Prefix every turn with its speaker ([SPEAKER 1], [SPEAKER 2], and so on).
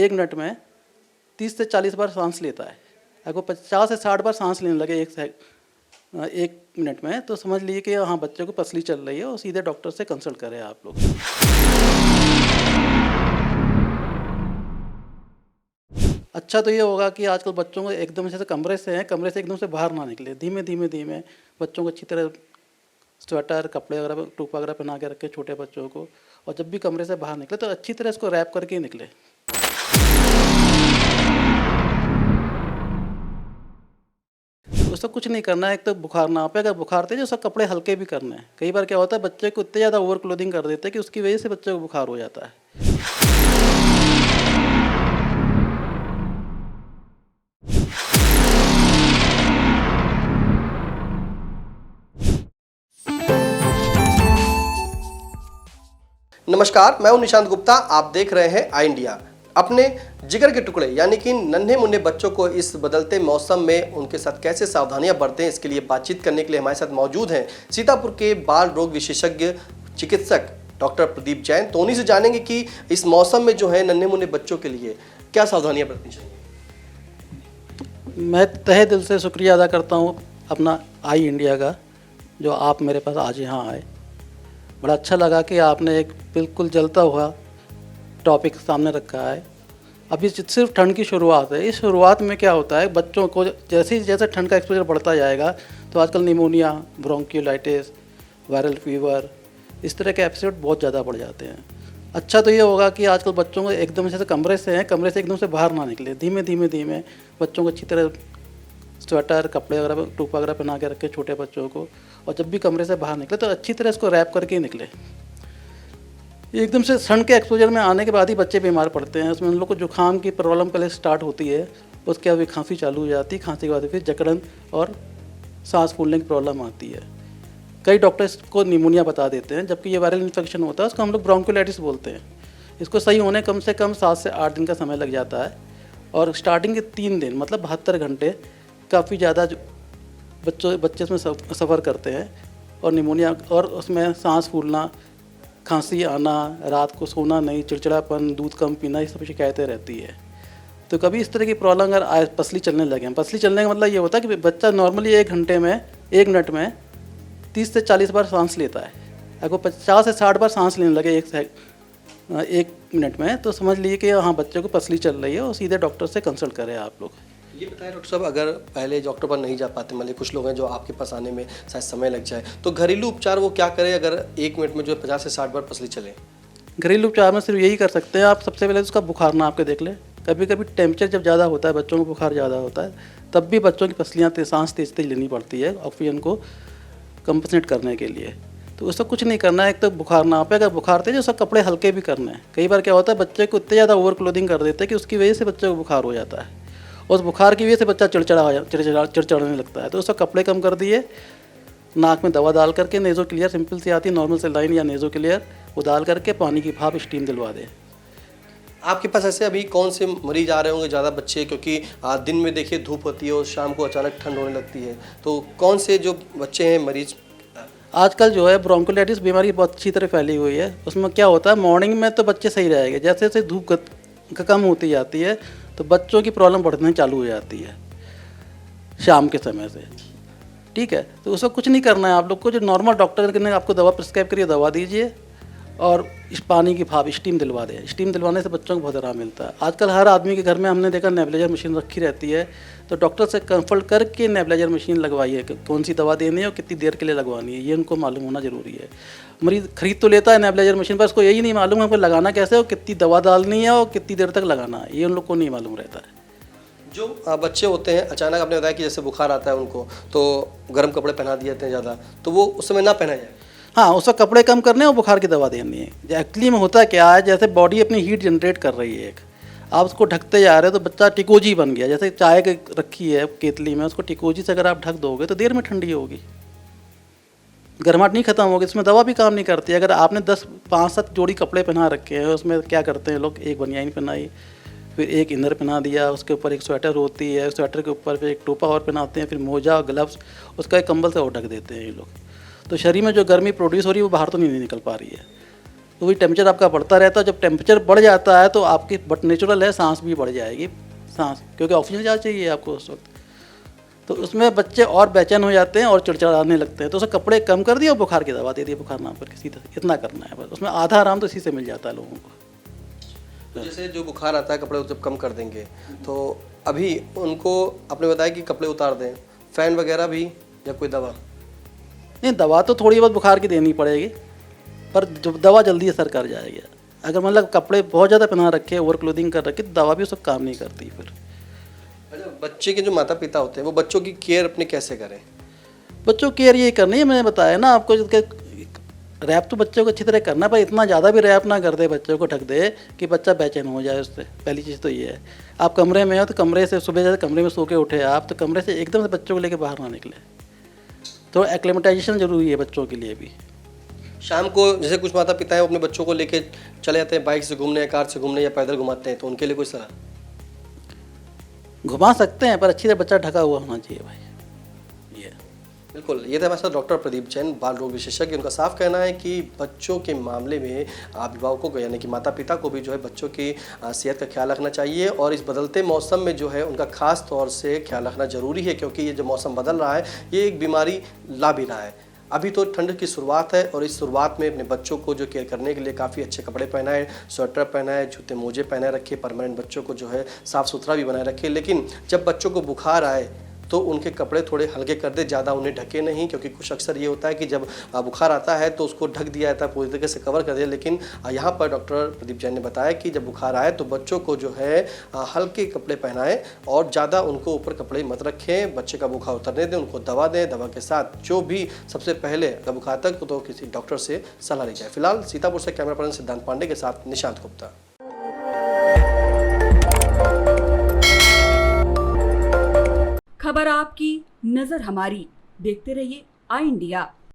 [SPEAKER 1] 1 minute में 30 से 40 बार सांस लेता है। अगर वो 50 से 60 बार सांस लेने लगे 1 मिनट में, तो समझ लीजिए कि हाँ, बच्चे को पसली चल रही है और सीधे डॉक्टर से कंसल्ट करें आप लोग। अच्छा तो ये होगा कि आजकल बच्चों को एकदम से कमरे से एकदम से बाहर ना निकले। धीमे धीमे बच्चों को अच्छी तरह स्वेटर, कपड़े वगैरह, टोपा वगैरह पहना के रखें छोटे बच्चों को। और जब भी कमरे से बाहर निकले तो अच्छी तरह इसको रैप करके ही निकले। उसको कुछ नहीं करना है, एक तो बुखार ना पे, अगर बुखार तेज उसका कपड़े हल्के भी करने हैं। कई बार क्या होता है, बच्चे को इतने ज़्यादा ओवर क्लोथिंग कर देते हैं कि उसकी वजह से बच्चे को बुखार हो जाता है।
[SPEAKER 2] नमस्कार, मैं हूं निशांत गुप्ता। आप देख रहे हैं आई इंडिया। अपने जिगर के टुकड़े यानी कि नन्हे मुन्ने बच्चों को इस बदलते मौसम में उनके साथ कैसे सावधानियां बरतें, इसके लिए बातचीत करने के लिए हमारे साथ मौजूद हैं सीतापुर के बाल रोग विशेषज्ञ चिकित्सक डॉक्टर प्रदीप जैन। तो उन्हीं से जानेंगे कि इस मौसम में जो है नन्हे मुन्ने बच्चों के लिए क्या सावधानियां बरतनी चाहिए।
[SPEAKER 1] मैं तहे दिल से शुक्रिया अदा करता हूँ अपना आई इंडिया का, जो आप मेरे पास आज यहाँ आए। बड़ा अच्छा लगा कि आपने एक बिल्कुल जलता हुआ टॉपिक सामने रखा है। अभी सिर्फ ठंड की शुरुआत है। इस शुरुआत में क्या होता है, बच्चों को जैसे ठंड का एक्सपोजर बढ़ता जाएगा तो आजकल निमोनिया, ब्रोंकियोलाइटिस, वायरल फीवर, इस तरह के एपिसोड बहुत ज़्यादा बढ़ जाते हैं। अच्छा तो ये होगा कि आजकल बच्चों को एकदम से कमरे से एकदम से बाहर ना निकले। धीमे धीमे बच्चों को अच्छी तरह स्वेटर, कपड़े वगैरह, टोपा वगैरह पहना के रखें छोटे बच्चों को। और जब भी कमरे से बाहर निकले तो अच्छी तरह इसको रैप करके ही निकले। एकदम से सन के एक्सपोजर में आने के बाद ही बच्चे बीमार पड़ते हैं। उसमें उन लोग को जुकाम की प्रॉब्लम पहले स्टार्ट होती है, उसके बाद खांसी चालू हो जाती है, खांसी के बाद फिर जकड़न और सांस फूलने की प्रॉब्लम आती है। कई डॉक्टर्स को निमोनिया बता देते हैं, जबकि ये वायरल इन्फेक्शन होता है, उसको हम लोग ब्रोंकोलाइटिस बोलते हैं। इसको सही होने कम से कम 7 से 8 दिन का समय लग जाता है। और स्टार्टिंग के 3 दिन मतलब 72 घंटे काफ़ी ज़्यादा बच्चे इसमें सफ़र करते हैं। और निमोनिया और उसमें सांस फूलना, खांसी आना, रात को सोना नहीं, चिड़चिड़ापन, दूध कम पीना, ये सब शिकायतें रहती है। तो कभी इस तरह की प्रॉब्लम अगर आए, पसली चलने लगे, पसली चलने का मतलब ये होता है कि बच्चा नॉर्मली 1 मिनट में 30 से 40 बार सांस लेता है। अगर वो 50 से 60 बार सांस लेने लगे 1 मिनट में, तो समझ लीजिए कि हाँ, बच्चे को पसली चल रही है और सीधे डॉक्टर से कंसल्ट करें आप लोग।
[SPEAKER 2] ये बताएं डॉक्टर साहब, अगर पहले डॉक्टर पर नहीं जा पाते, मान लीजिए कुछ लोग हैं जो आपके पास आने में शायद समय लग जाए, तो घरेलू उपचार वो क्या करें अगर 1 मिनट में जो 50 से 60 बार पसली चले?
[SPEAKER 1] घरेलू उपचार में सिर्फ यही कर सकते हैं आप। सबसे पहले उसका बुखार नाप के देख लें। कभी कभी टेम्परेचर जब ज़्यादा होता है, बच्चों को बुखार ज़्यादा होता है, तब भी बच्चों की पसलियाँ सांस तेज लेनी पड़ती है ऑक्सीजन को कंपनसेट करने के लिए। तो उसको कुछ नहीं करना है, एक तो बुखार ना पे, अगर बुखार तेज उसका कपड़े हल्के भी करने हैं। कई बार क्या होता है, बच्चे को इतने ज़्यादा ओवर क्लोथिंग कर देते हैं कि उसकी वजह से बच्चे को बुखार हो जाता है। और उस बुखार की वजह से बच्चा चिड़चिड़ाने लगता है। तो उसका कपड़े कम कर दिए, नाक में दवा डाल करके, नेज़ो क्लियर सिंपल सी आती है, नॉर्मल सेलाइन या नेज़ो क्लियर, वो डाल करके पानी की भाप स्टीम दिलवा दें।
[SPEAKER 2] आपके पास ऐसे अभी कौन से मरीज आ रहे होंगे ज़्यादा बच्चे, क्योंकि दिन में देखिए धूप होती है और शाम को अचानक ठंड होने लगती है, तो कौन से जो बच्चे हैं मरीज?
[SPEAKER 1] आजकल जो है ब्रोंकोलाइटिस बीमारी बहुत अच्छी तरह फैली हुई है। उसमें क्या होता है, मॉर्निंग में तो बच्चे सही रहेंगे, जैसे जैसे धूप कम होती जाती है तो बच्चों की प्रॉब्लम बढ़ने चालू हो जाती है शाम के समय से। ठीक है, तो उसको कुछ नहीं करना है आप लोग को। जो नॉर्मल डॉक्टर ने आपको दवा प्रिस्क्राइब करिए, दवा दीजिए और इस पानी की भाप स्टीम दिलवा दें। स्टीम दिलवाने से बच्चों को बहुत आराम मिलता है। आजकल हर आदमी के घर में हमने देखा नेबुलाइजर मशीन रखी रहती है, तो डॉक्टर से कंसल्ट करके नेबुलाइजर मशीन लगवाइए। कौन सी दवा देनी है और कितनी देर के लिए लगवानी है, ये उनको मालूम होना ज़रूरी है। मरीज़ खरीद तो लेता है नेबुलाइजर मशीन, पर उसको यही नहीं मालूम है कि लगाना कैसे और कितनी दवा डालनी है और कितनी देर तक लगाना है, ये उन लोग को नहीं मालूम रहता है।
[SPEAKER 2] जो बच्चे होते हैं अचानक, आपने बताया कि जैसे बुखार आता है उनको, तो गर्म कपड़े पहना दिए जाते हैं ज़्यादा, तो वो उस समय ना पहना जाए।
[SPEAKER 1] हाँ, उसका कपड़े कम करने और बुखार की दवा देनी है। एक्चुअली में होता क्या है, जैसे बॉडी अपनी हीट जनरेट कर रही है, आप उसको ढकते जा रहे हो तो बच्चा टिकोजी बन गया। जैसे चाय रखी है केतली में, उसको टिकोजी से अगर आप ढक दोगे तो देर में ठंडी होगी, गर्माहट नहीं खत्म होगी। इसमें दवा भी काम नहीं करती। अगर आपने 5-7 जोड़ी कपड़े पहना रखे हैं, उसमें क्या करते हैं लोग, एक बनियान पहनाई, फिर एक इनर पहना दिया, उसके ऊपर एक स्वेटर होती है, स्वेटर के ऊपर फिर एक टोपा और पहनाते हैं, फिर मोजा, ग्लव्स, उसका एक कंबल से और ढक देते हैं ये लोग। तो शरीर में जो गर्मी प्रोड्यूस हो रही है वो बाहर तो नहीं निकल पा रही है। तो वही टेम्परेचर आपका बढ़ता रहता है। जब टेम्परेचर बढ़ जाता है तो आपकी बट नेचुरल है सांस भी बढ़ जाएगी, सांस, क्योंकि ऑक्सीजन ज़्यादा चाहिए आपको उस वक्त। तो उसमें बच्चे और बेचैन हो जाते हैं और चिड़चिड़ाने लगते हैं। तो उसे कपड़े कम कर दिए और बुखार की दवा दे दी, बुखार नाम करके सीधा इतना करना है बस। उसमें आधा आराम तो इसी से मिल जाता है लोगों को।
[SPEAKER 2] तो जैसे जो बुखार आता है कपड़े जब कम कर देंगे तो अभी उनको आपने बताया कि कपड़े उतार दें, फैन वगैरह भी या कोई दवा?
[SPEAKER 1] नहीं, दवा तो थोड़ी बहुत बुखार की देनी पड़ेगी, पर जो दवा जल्दी असर कर जाएगी। अगर मतलब कपड़े बहुत ज़्यादा पहना रखे, ओवर क्लोथिंग कर रखी, तो दवा भी उसका काम नहीं करती फिर।
[SPEAKER 2] अच्छा, बच्चे के जो माता पिता होते हैं वो बच्चों की केयर अपने कैसे करें?
[SPEAKER 1] बच्चों की केयर ये करनी है, मैंने बताया ना आपको, रैप तो बच्चों को अच्छी तरह करना है, पर इतना ज़्यादा भी रैप ना कर दे, बच्चों को ढक दे कि बच्चा बेचैन हो जाए उससे। पहली चीज़ तो ये है। आप कमरे में हो तो कमरे से सुबह जैसे कमरे में सो के उठे आप, तो कमरे से एकदम से बच्चों को लेकर बाहर ना निकले। तो एक्लेमेटाइजेशन ज़रूरी है बच्चों के लिए भी।
[SPEAKER 2] शाम को जैसे कुछ माता पिता हैं वो अपने बच्चों को लेके चले जाते हैं बाइक से घूमने या कार से घूमने या पैदल घुमाते हैं, तो उनके लिए कोई सलाह?
[SPEAKER 1] घुमा सकते हैं, पर अच्छी तरह बच्चा ढका हुआ होना चाहिए भाई। ये
[SPEAKER 2] बिल्कुल, ये थे हमारे साथ डॉक्टर प्रदीप जैन, बाल रोग विशेषज्ञ। उनका साफ कहना है कि बच्चों के मामले में अभिभावकों को यानी कि माता पिता को भी जो है बच्चों की सेहत का ख्याल रखना चाहिए, और इस बदलते मौसम में जो है उनका खास तौर से ख्याल रखना ज़रूरी है, क्योंकि ये जो मौसम बदल रहा है ये एक बीमारी ला भी रहा है। अभी तो ठंड की शुरुआत है और इस शुरुआत में अपने बच्चों को जो केयर करने के लिए काफ़ी अच्छे कपड़े पहनाए, स्वेटर पहनाए, जूते मोजे पहनाए रखे, परमानेंट बच्चों को जो है साफ़ सुथरा भी बनाए रखे। लेकिन जब बच्चों को बुखार आए तो उनके कपड़े थोड़े हल्के कर दे, ज़्यादा उन्हें ढके नहीं, क्योंकि कुछ अक्सर ये होता है कि जब बुखार आता है तो उसको ढक दिया जाता है, पूरी तरीके से कवर कर दिया। लेकिन यहाँ पर डॉक्टर प्रदीप जैन ने बताया कि जब बुखार आए तो बच्चों को जो है हल्के कपड़े पहनाएं और ज़्यादा उनको ऊपर कपड़े मत रखें। बच्चे का बुखार उतरने दें, उनको दवा दें, दवा के साथ जो भी सबसे पहले अगर बुखार तक तो किसी डॉक्टर से सलाह ली जाए। फिलहाल सीतापुर से कैमरा पर्सन सिद्धांत पांडे के साथ निशांत गुप्ता।
[SPEAKER 3] खबर आपकी, नजर हमारी। देखते रहिए आई इंडिया।